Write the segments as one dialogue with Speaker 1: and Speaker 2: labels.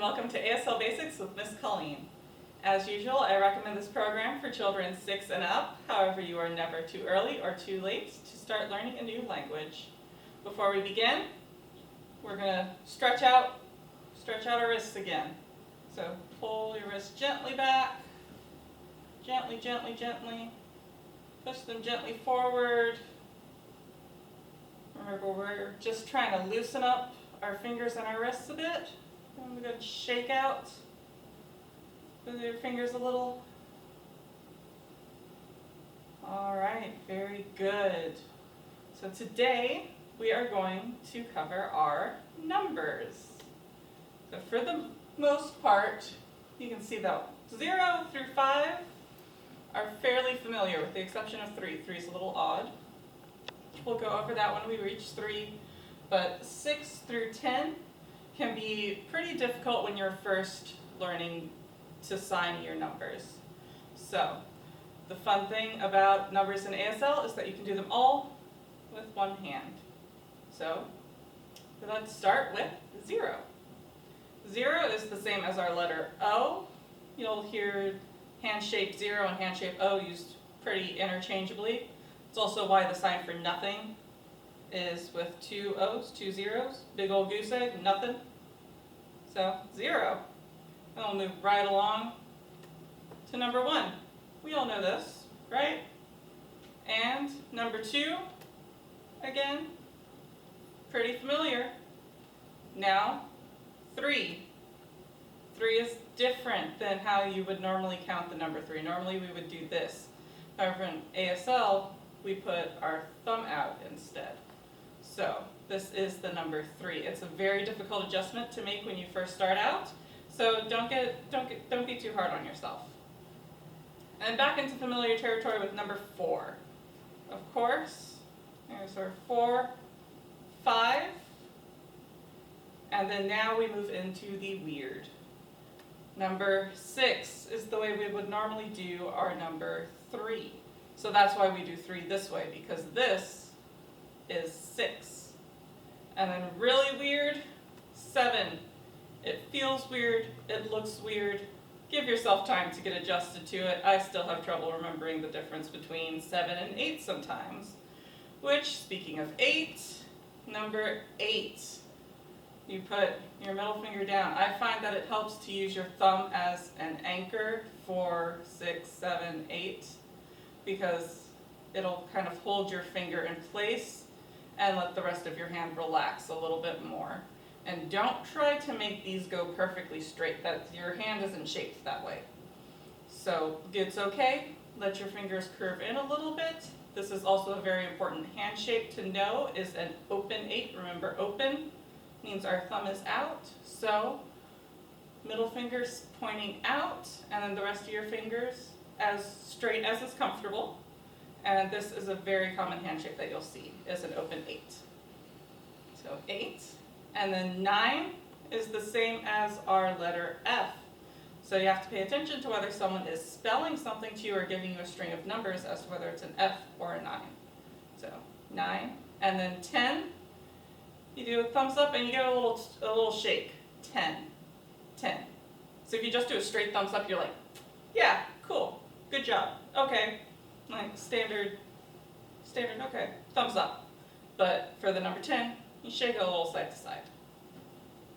Speaker 1: welcome to ASL Basics with Miss Colleen. As usual, I recommend this program for children 6 and up. However, you are never too early or too late to start learning a new language. Before we begin, we're going to stretch out our wrists again. So pull your wrists gently back, gently, gently, gently. Push them gently forward. Remember, we're just trying to loosen up our fingers and our wrists a bit. And we're going to shake out with your fingers a little. All right, very good. So today we are going to cover our numbers. So for the most part, you can see that 0 through 5 are fairly familiar, with the exception of 3. 3 is a little odd. We'll go over that when we reach 3. But 6 through 10 can be pretty difficult when you're first learning to sign your numbers. So the fun thing about numbers in ASL is that you can do them all with one hand. So let's start with 0. 0 is the same as our letter O. You'll hear hand-shaped 0 and hand-shaped O used pretty interchangeably. It's also why the sign for nothing is with 2 O's, 2 zeros. Big old goose egg, nothing. So 0. And we'll move right along to number 1. We all know this, right? And number 2, again, pretty familiar. Now 3. 3 is different than how you would normally count the number 3. Normally we would do this. However, in ASL, we put our thumb out instead. So this is the number 3. It's a very difficult adjustment to make when you first start out. So don't be too hard on yourself. And back into familiar territory with number 4. Of course, there's our 4, 5, and then now we move into the weird. Number 6 is the way we would normally do our number 3. So that's why we do 3 this way, because this is 6. And then really weird, 7. It feels weird, it looks weird. Give yourself time to get adjusted to it. I still have trouble remembering the difference between 7 and 8 sometimes. Which, speaking of 8, number 8. You put your middle finger down. I find that it helps to use your thumb as an anchor for 6, 7, 8, because it'll kind of hold your finger in place and let the rest of your hand relax a little bit more. And don't try to make these go perfectly straight. Your hand isn't shaped that way. So it's okay. Let your fingers curve in a little bit. This is also a very important hand shape to know, is an open 8. Remember, open means our thumb is out. So middle fingers pointing out, and then the rest of your fingers as straight as is comfortable. And this is a very common hand shape that you'll see, is an open 8. So 8. And then 9 is the same as our letter F. So you have to pay attention to whether someone is spelling something to you or giving you a string of numbers as to whether it's an F or a 9. So 9. And then 10, you do a thumbs up and you get a little shake. 10. 10. So if you just do a straight thumbs up, you're like, yeah, cool, good job, okay. Like standard, okay, thumbs up. But for the number 10, you shake it a little side to side.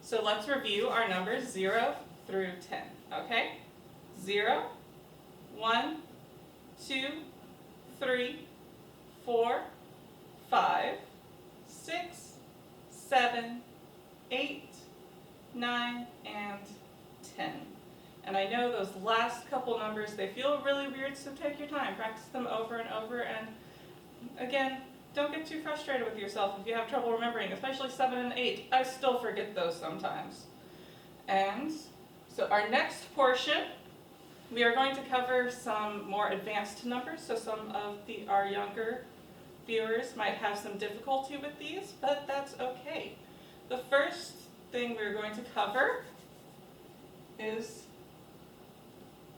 Speaker 1: So let's review our numbers 0 through 10, okay? 0, 1, 2, 3, 4, 5, 6, 7, 8, 9, and 10. And I know those last couple numbers, they feel really weird, so take your time. Practice them over and over, and again, don't get too frustrated with yourself if you have trouble remembering, especially 7 and 8. I still forget those sometimes. And so our next portion, we are going to cover some more advanced numbers, so some of our younger viewers might have some difficulty with these, but that's okay. The first thing we're going to cover is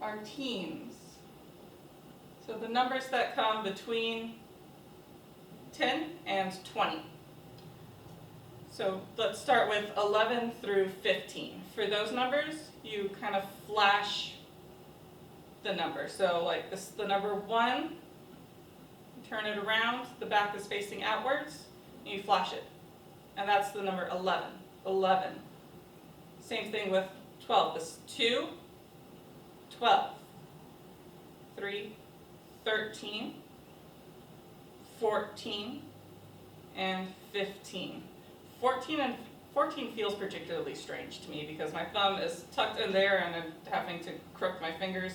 Speaker 1: our teens. So the numbers that come between 10 and 20. So let's start with 11 through 15. For those numbers, you kind of flash the number. So like this, the number 1, you turn it around, the back is facing outwards, and you flash it. And that's the number 11. 11. Same thing with 12. This is 2, 12, 3, 13, 14, and 15. 14 feels particularly strange to me because my thumb is tucked in there and I'm having to crook my fingers.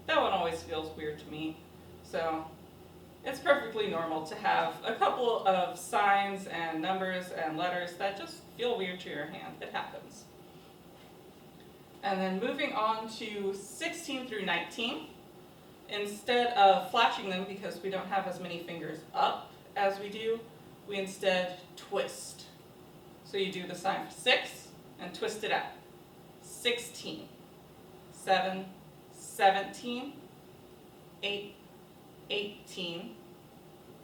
Speaker 1: That one always feels weird to me. So it's perfectly normal to have a couple of signs and numbers and letters that just feel weird to your hand. It happens. And then moving on to 16 through 19, instead of flashing them because we don't have as many fingers up as we do, we instead twist. So you do the sign for 6 and twist it out. 16, 7, 17, 8, 18,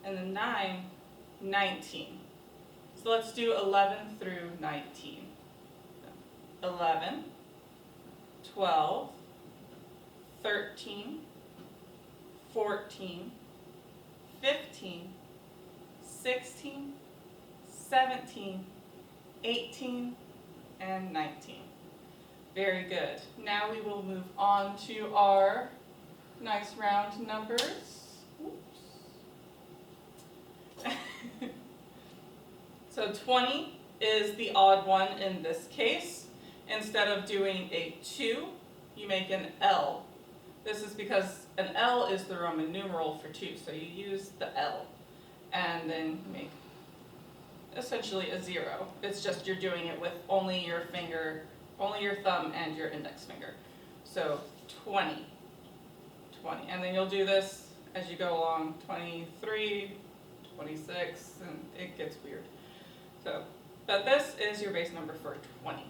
Speaker 1: and then 9, 19. So let's do 11 through 19. 11, 12, 13, 14, 15, 16, 17, 18, and 19. Very good. Now we will move on to our nice round numbers. Oops. So 20 is the odd one in this case. Instead of doing a 2, you make an L. This is because an L is the Roman numeral for 2, so you use the L. And then you make essentially a 0. It's just you're doing it with only your finger, only your thumb and your index finger. So 20, 20. And then you'll do this as you go along, 23, 26, and it gets weird. So, but this is your base number for 20.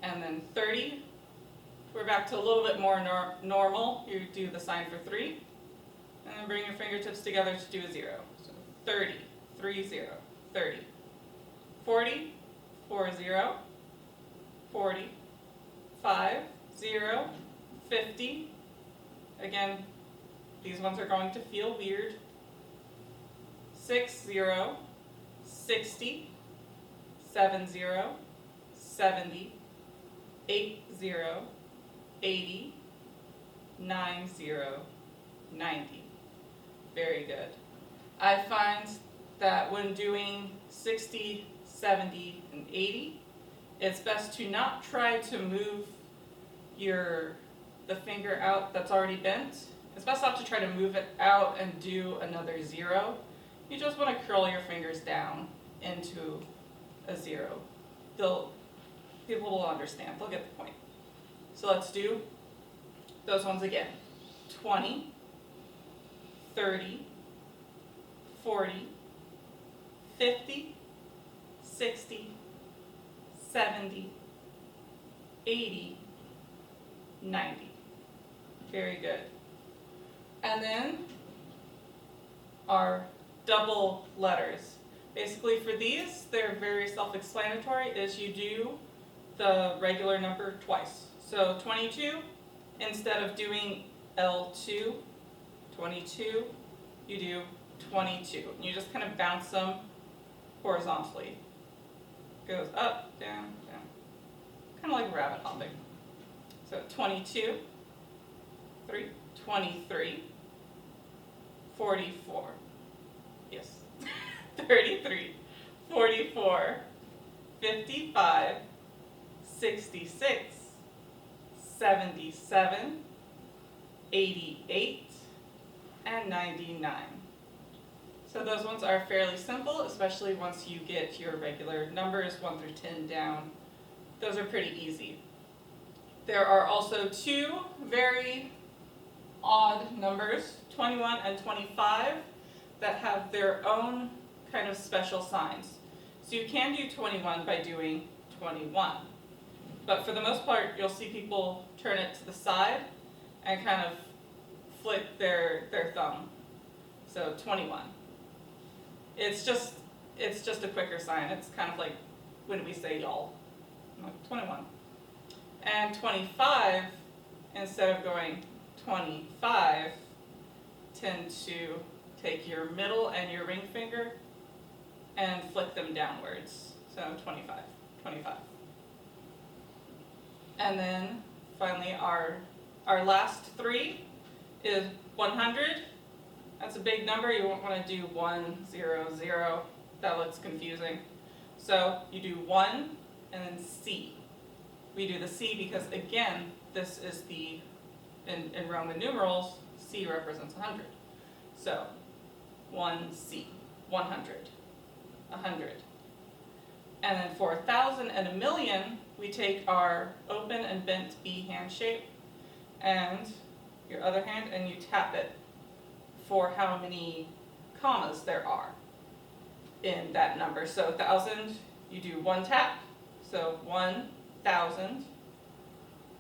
Speaker 1: And then 30, we're back to a little bit more normal. You do the sign for 3, and then bring your fingertips together to do a 0. So 30, 3, 0, 30. 40, 4, 0, 40, 5, 0, 50. Again, these ones are going to feel weird. 6, 0, 60, 7, 0, 70, 8, 0, 80, 9, 0, 90. Very good. I find that when doing 60, 70, and 80, it's best to not try to move the finger out that's already bent. It's best not to try to move it out and do another 0. You just want to curl your fingers down into a 0. People will understand, they'll get the point. So let's do those ones again. 20, 30, 40, 50, 60, 70, 80, 90. Very good. And then our double letters. Basically for these, they're very self-explanatory, is you do the regular number twice. So 22, instead of doing L2, 22, you do 22. And you just kind of bounce them horizontally. Goes up, down, down. Kind of like rabbit hopping. So 22, 3, 23, 44. Yes. 33, 44, 55, 66, 77, 88, and 99. So those ones are fairly simple, especially once you get your regular numbers 1 through 10 down. Those are pretty easy. There are also 2 very odd numbers, 21 and 25, that have their own kind of special signs. So you can do 21 by doing 21. But for the most part, you'll see people turn it to the side and kind of flick their thumb. So 21. It's just, it's just a quicker sign. It's kind of like when we say y'all. Like 21. And 25, instead of going 25, tend to take your middle and your ring finger and flick them downwards. So 25, 25. And then finally our last three is 100. That's a big number. You won't want to do 1, 0, 0. That looks confusing. So you do 1 and then C. We do the C because, again, this is the, in Roman numerals, C represents 100. So 1C, 100, 100. And then for 1,000 and a million, we take our open and bent B hand shape and your other hand and you tap it for how many commas there are in that number. So 1,000, you do one tap, so 1,000.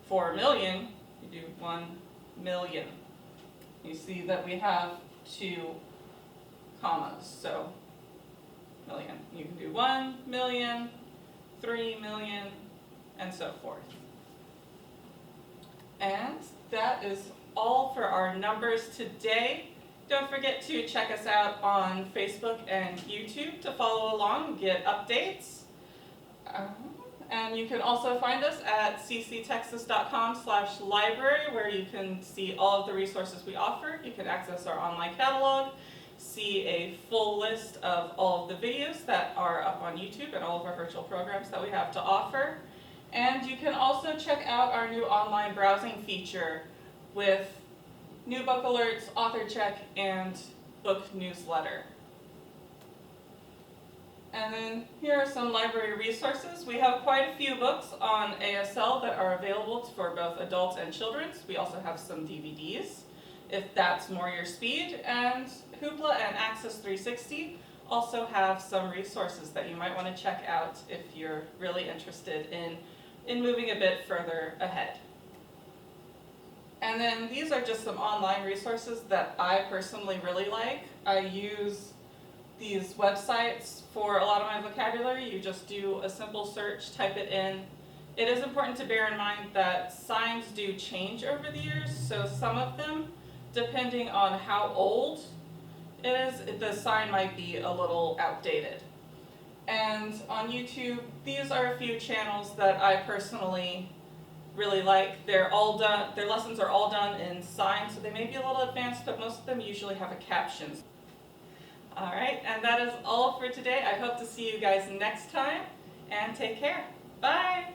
Speaker 1: For a million, you do 1 million. You see that we have 2 commas, so million. You can do 1 million, 3 million, and so forth. And that is all for our numbers today. Don't forget to check us out on Facebook and YouTube to follow along and get updates. And you can also find us at cctexas.com/library, where you can see all of the resources we offer. You can access our online catalog, see a full list of all of the videos that are up on YouTube and all of our virtual programs that we have to offer. And you can also check out our new online browsing feature with new book alerts, author check, and book newsletter. And then here are some library resources. We have quite a few books on ASL that are available for both adults and children's. We also have some DVDs, if that's more your speed. And Hoopla and Access 360 also have some resources that you might want to check out if you're really interested in moving a bit further ahead. And then these are just some online resources that I personally really like. I use these websites for a lot of my vocabulary. You just do a simple search, type it in. It is important to bear in mind that signs do change over the years, so some of them, depending on how old it is, the sign might be a little outdated. And on YouTube, these are a few channels that I personally really like. They're all done, their lessons are all done in sign, so they may be a little advanced, but most of them usually have a caption. Alright, and that is all for today. I hope to see you guys next time, and take care. Bye!